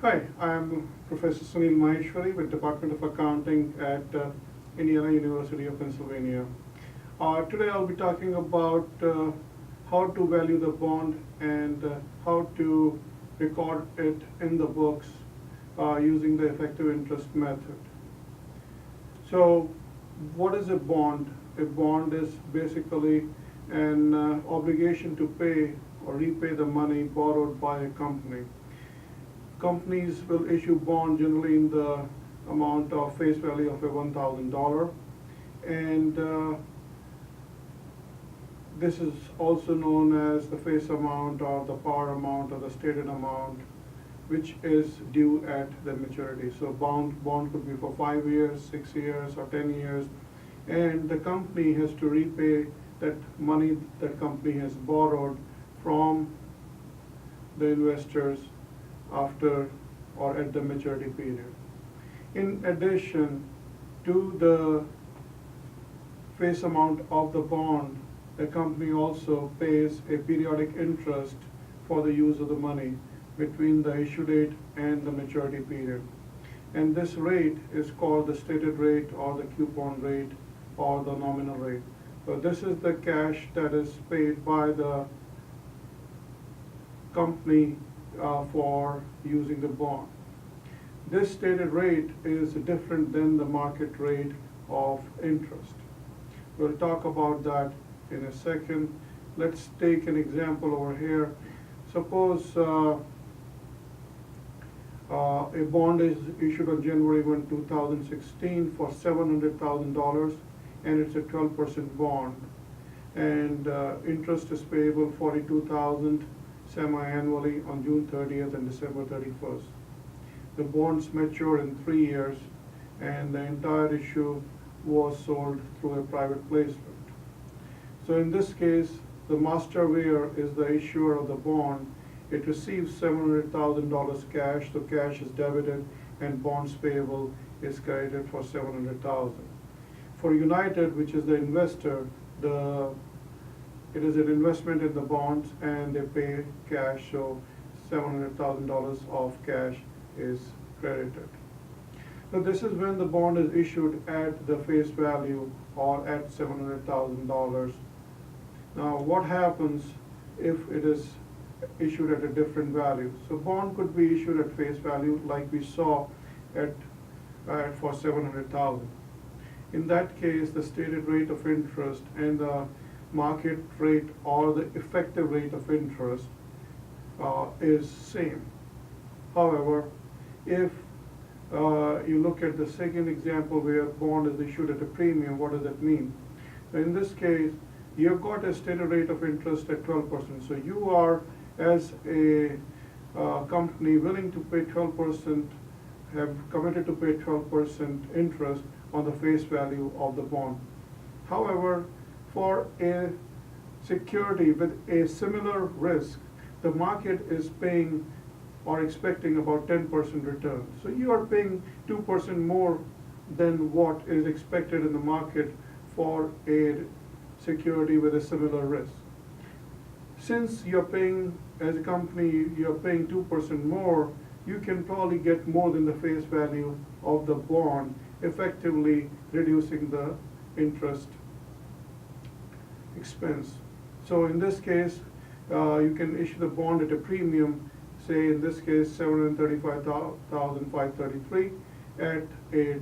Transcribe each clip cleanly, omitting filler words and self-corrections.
Hi, I'm Professor Suneel Maheshwari with Department of Accounting at Indiana University of Pennsylvania. Today I'll be talking about how to value the bond and how to record it in the books using the effective interest method. So, what is a bond? A bond is basically an obligation to pay or repay the money borrowed by a company. Companies will issue bond generally in the amount of face value of a $1,000, and this is also known as the face amount or the par amount or the stated amount, which is due at the maturity. So bond could be for 5 years, 6 years, or 10 years, and the company has to repay that money that company has borrowed from the investors after or at the maturity period. In addition to the face amount of the bond, the company also pays a periodic interest for the use of the money between the issue date and the maturity period. And this rate is called the stated rate or the coupon rate or the nominal rate. So this is the cash that is paid by the company for using the bond. This stated rate is different than the market rate of interest. We'll talk about that in a second. Let's take an example over here. Suppose a bond is issued on January 1, 2016 for $700,000, and it's a 12% bond, and interest is payable $42,000 semi-annually on June 30th and December 31st. The bonds mature in 3 years, and the entire issue was sold through a private placement. So in this case, the master weir is the issuer of the bond. It receives $700,000 cash, so cash is debited, and bonds payable is credited for $700,000. For United, which is the investor, it is an investment in the bonds, and they pay cash, so $700,000 of cash is credited. So this is when the bond is issued at the face value or at $700,000. Now, what happens if it is issued at a different value? So bond could be issued at face value, like we saw for $700,000. In that case, the stated rate of interest and the market rate or the effective rate of interest is same. However, if you look at the second example where bond is issued at a premium, what does that mean? So in this case, you've got a stated rate of interest at 12%. So you are, as a company, willing to pay 12%, have committed to pay 12% interest on the face value of the bond. However, for a security with a similar risk, the market is paying or expecting about 10% return. So you are paying 2% more than what is expected in the market for a security with a similar risk. Since you're paying, as a company, you're paying 2% more, you can probably get more than the face value of the bond, effectively reducing the interest expense. So in this case, you can issue the bond at a premium, say in this case $735,533, at a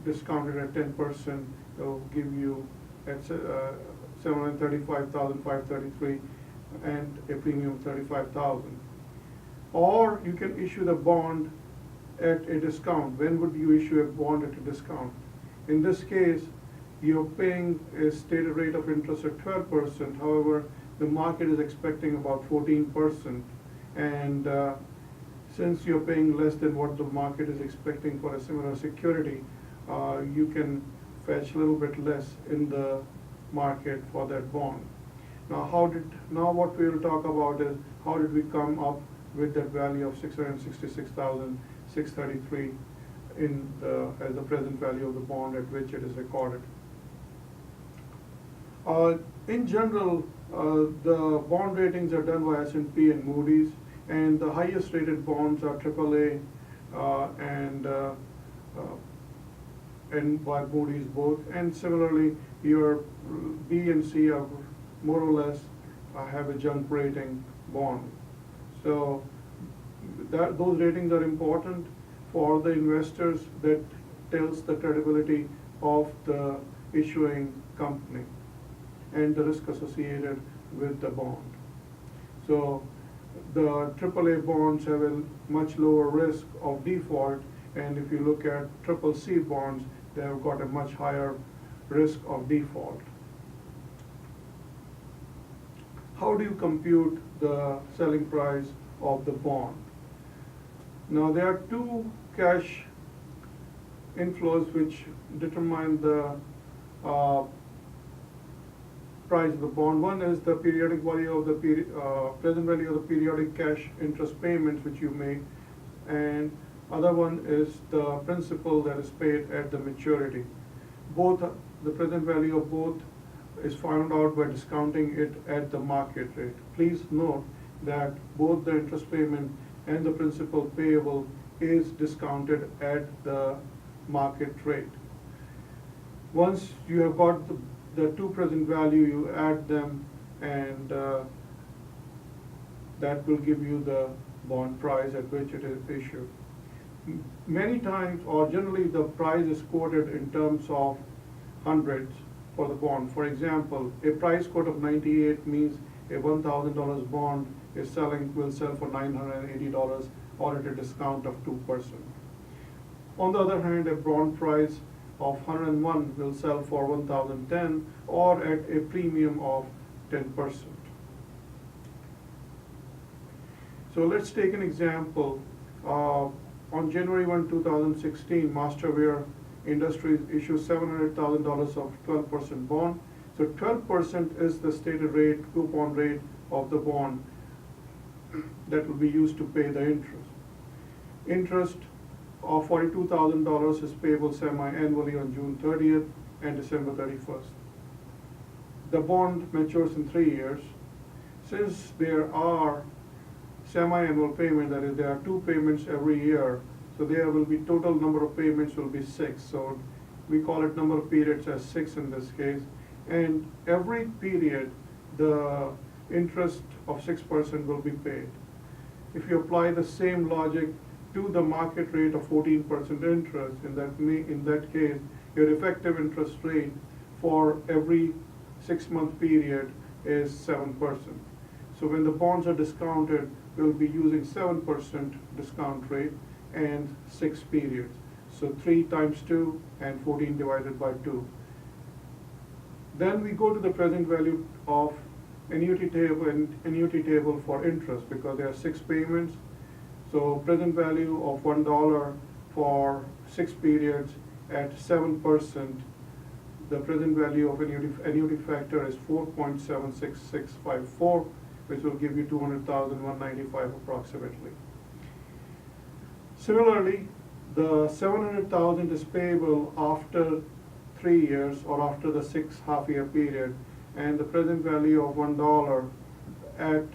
discounted at 10%. It'll give you at $735,533 and a premium of $35,000. Or you can issue the bond at a discount. When would you issue a bond at a discount? In this case, you're paying a stated rate of interest at 12%. However, the market is expecting about 14%. And since you're paying less than what the market is expecting for a similar security, you can fetch a little bit less in the market for that bond. Now, what we will talk about is how did we come up with that value of $666,633 as the present value of the bond at which it is recorded. In general, the bond ratings are done by S&P and Moody's, and the highest rated bonds are AAA and by Moody's both, and similarly your B and C are more or less have a junk rating bond. So those ratings are important for the investors. That tells the credibility of the issuing company and the risk associated with the bond. So the AAA bonds have a much lower risk of default, and if you look at CCC bonds, they have got a much higher risk of default. How do you compute the selling price of the bond? Now there are two cash inflows which determine the price of the bond. One is the periodic value of the present value of the periodic cash interest payments which you make, and other one is the principal that is paid at the maturity. Both the present value of both is found out by discounting it at the market rate. Please note that both the interest payment and the principal payable is discounted at the market rate. Once you have got the two present value, you add them, and that will give you the bond price at which it is issued. Many times, or generally, the price is quoted in terms of hundreds for the bond. For example, a price quote of 98 means a $1,000 bond will sell for $980 or at a discount of 2%. On the other hand, a bond price of 101 will sell for 1,010 or at a premium of 10%. So let's take an example. On January 1, 2016, Masterwear Industries issued $700,000 of 12% bond. So 12% is the stated rate, coupon rate of the bond that will be used to pay the interest. Interest of $42,000 is payable semi-annually on June 30th and December 31st. The bond matures in 3 years. Since there are semi-annual payment, that is, there are 2 payments every year, so there will be total number of payments will be 6. So we call it number of periods as 6 in this case. And every period, the interest of 6% will be paid. If you apply the same logic to the market rate of 14% interest, in that case, your effective interest rate for every 6-month period is 7%. So when the bonds are discounted, we'll be using 7% discount rate and 6 periods. So 3 times 2 and 14 divided by 2. Then we go to the present value of annuity table for interest, because there are 6 payments. So present value of $1 for 6 periods at 7%. The present value of annuity factor is 4.76654, which will give you $200,195 approximately. Similarly, the $700,000 is payable after 3 years or after the 6 half-year period, and the present value of $1 at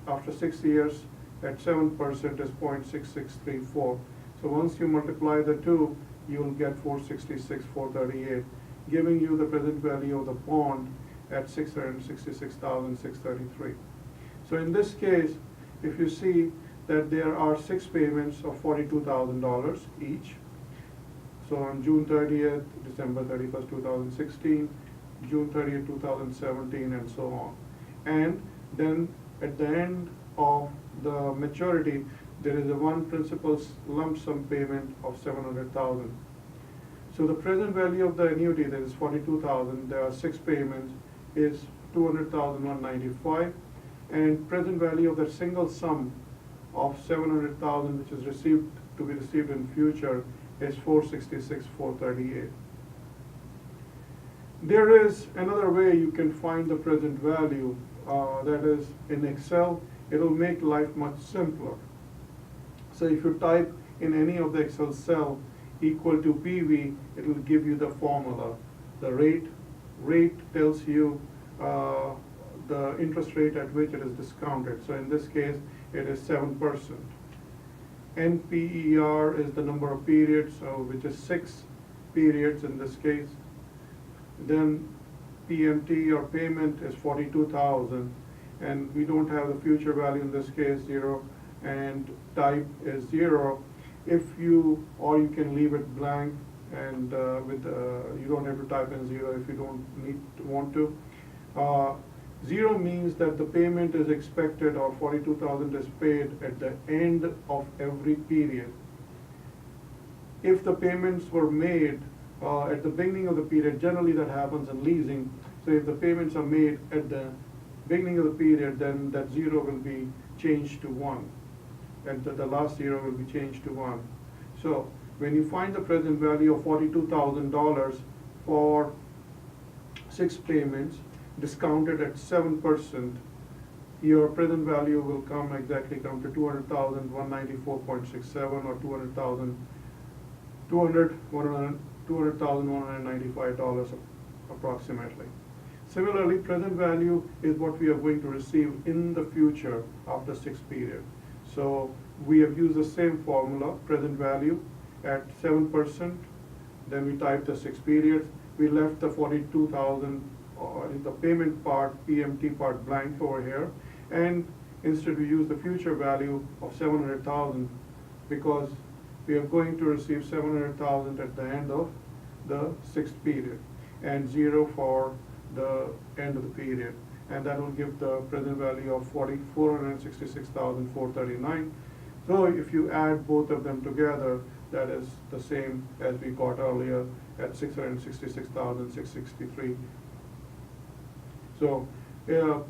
after 6 years at 7% is 0.6634. So once you multiply the two, you will get 466,438, giving you the present value of the bond at $666,633. So in this case, if you see that there are 6 payments of $42,000 each. So on June 30th, December 31st, 2016, June 30th, 2017, and so on. And then at the end of the maturity, there is a one principal lump sum payment of $700,000. So the present value of the annuity, that is $42,000, there are 6 payments, is $200,195, and present value of the single sum of $700,000, which is to be received in future, is $466,438. There is another way you can find the present value, that is in Excel. It will make life much simpler. So if you type in any of the Excel cell equal to PV, it will give you the formula. The rate tells you the interest rate at which it is discounted. So in this case, it is 7%. NPER is the number of periods, so which is 6 periods in this case. Then PMT or payment is 42,000, and we don't have the future value in this case, 0, and type is 0. If you, or you can leave it blank, and you don't have to type in 0 if you don't want to. 0 means that the payment is expected, or 42,000 is paid at the end of every period. If the payments were made at the beginning of the period, generally that happens in leasing, so if the payments are made at the beginning of the period, then that 0 will be changed to 1, and the last 0 will be changed to 1. So when you find the present value of $42,000 for 6 payments, discounted at 7%, your present value will exactly come to $200,194.67, or $200,195 approximately. Similarly, present value is what we are going to receive in the future after 6 period. So we have used the same formula, present value at 7%, then we type the 6 periods. We left the 42,000 the payment part, PMT part, blank over here, and instead we use the future value of 700,000, because we are going to receive 700,000 at the end of the 6th period, and 0 for the end of the period, and that will give the present value of 466,439. So if you add both of them together, that is the same as we got earlier at 666,663. So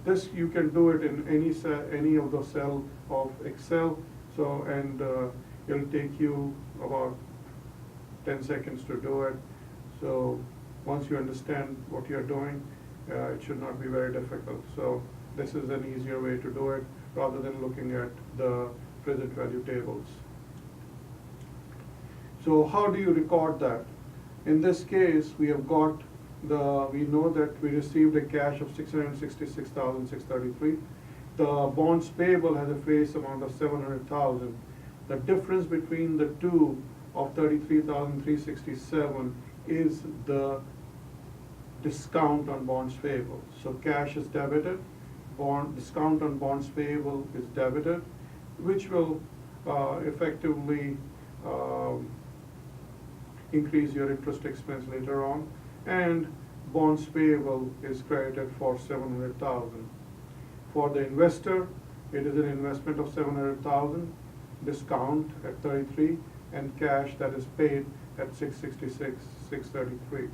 this you can do it in any of the cell of Excel. So it'll take you about 10 seconds to do it. So once you understand what you're doing, it should not be very difficult. So this is an easier way to do it rather than looking at the present value tables. So how do you record that? In this case, we know that we received a cash of $666,633. The bonds payable has a face amount of $700,000. The difference between the two of $33,367 is the discount on bonds payable. So cash is debited, discount on bonds payable is debited, which will effectively increase your interest expense later on, and bonds payable is credited for $700,000. For the investor, it is an investment of $700,000, discount at 33, and cash that is paid at 666,633.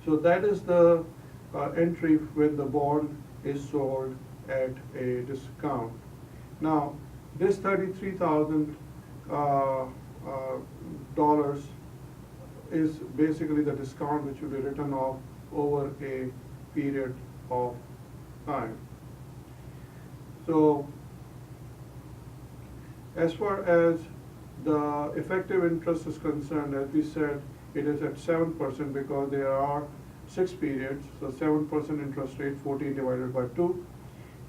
So that is the entry when the bond is sold at a discount. Now, this $33,000 is basically the discount which will be written off over a period of time. So as far as the effective interest is concerned, as we said, it is at 7% because there are 6 periods, so 7% interest rate, 14 divided by 2.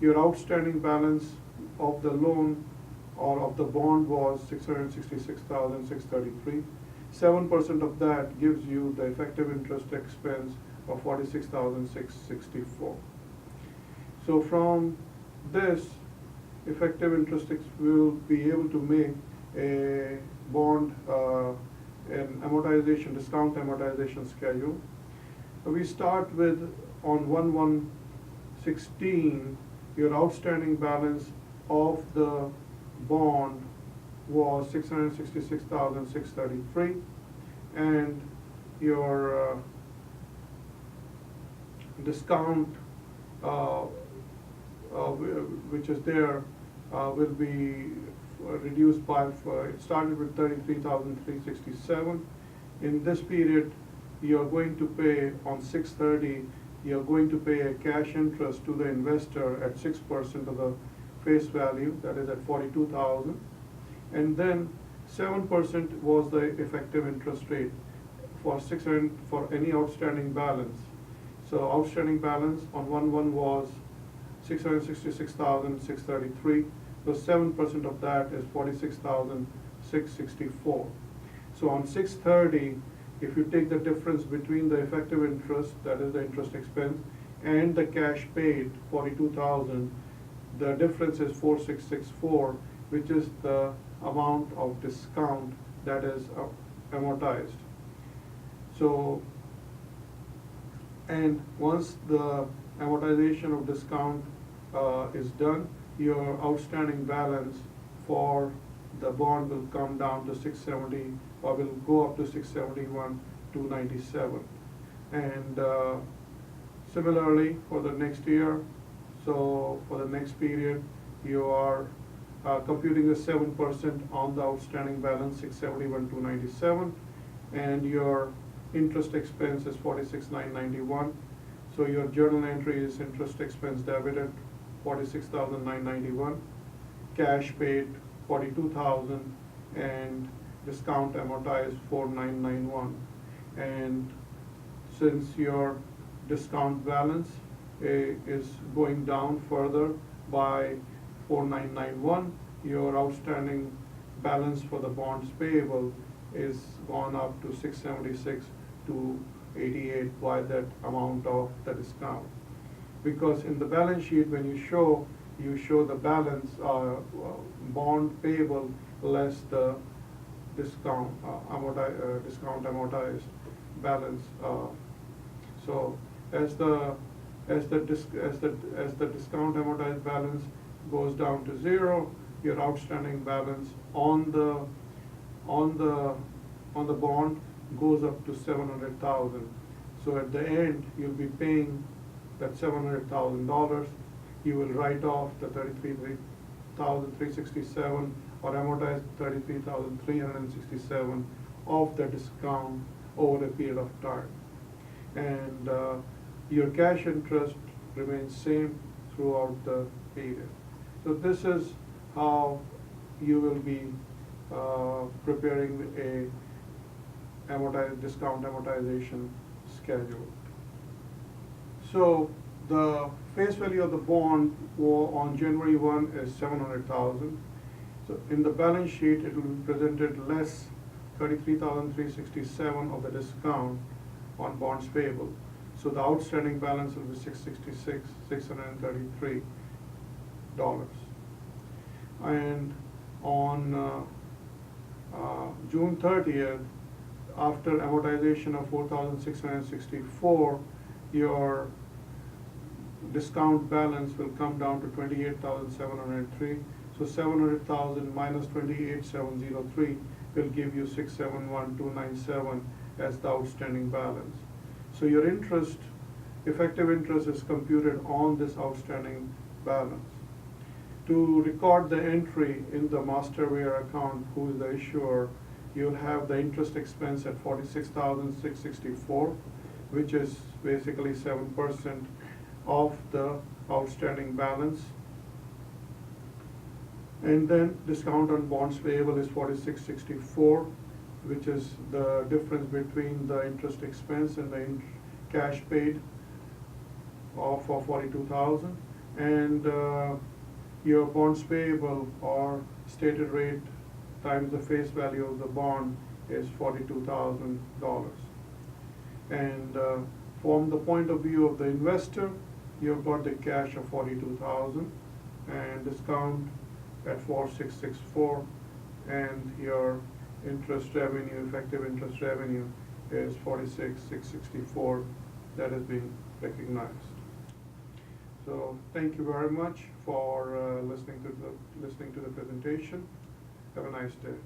Your outstanding balance of the loan or of the bond was $666,633. 7% of that gives you the effective interest expense of $46,664. So from this, effective interest will be able to make a bond an amortization, discount amortization schedule. So we start with, on 1/1/16, your outstanding balance of the bond was $666,633, and your discount which is there will be reduced by, it started with $33,367. In this period, you're going to pay on 6/30, you're going to pay a cash interest to the investor at 6% of the face value, that is at $42,000, and then 7% was the effective interest rate for any outstanding balance. So outstanding balance on 1/1 was 666,633. So 7% of that is 46,664. So on 6/30, if you take the difference between the effective interest, that is the interest expense, and the cash paid, 42,000, the difference is 4664, which is the amount of discount that is amortized. So, and once the amortization of discount is done, your outstanding balance for the bond will come down to 670, or will go up to 671,297. And similarly for the next year, so for the next period, you are computing the 7% on the outstanding balance, 671,297, and your interest expense is 46,991. So your journal entry is interest expense debited 46,991, cash paid 42,000, and discount amortized 4,991. And since your discount balance is going down further by 4,991, your outstanding balance for the bonds payable is gone up to 676 to 88 by that amount of the discount. Because in the balance sheet, when you show the balance bond payable less the discount amortized balance. So as the discount amortized balance goes down to zero, your outstanding balance on the bond goes up to 700,000. So at the end, you'll be paying that $700,000. You will write off the 33,367 or amortize 33,367 of the discount over a period of time. And your cash interest remains same throughout the period. So this is how you will be preparing a discount amortization schedule. So the face value of the bond on January 1 is 700,000. So in the balance sheet, it will be presented less 33,367 of the discount on bonds payable. So the outstanding balance will be $633. And on June 30th, after amortization of 4,664, your discount balance will come down to 28,703. So 700,000 minus 28,703 will give you 671,297 as the outstanding balance. So your interest, effective interest, is computed on this outstanding balance. To record the entry in the masterware account, who is the issuer, you'll have the interest expense at 46,664, which is basically 7% of the outstanding balance. And then discount on bonds payable is 4664, which is the difference between the interest expense and the cash paid for 42,000. And your bonds payable, or stated rate times the face value of the bond, is $42,000. And from the point of view of the investor, you've got the cash of 42,000 and discount at 4664, and your interest revenue, effective interest revenue, is 46,664 that is being recognized. So thank you very much for listening to the presentation. Have a nice day.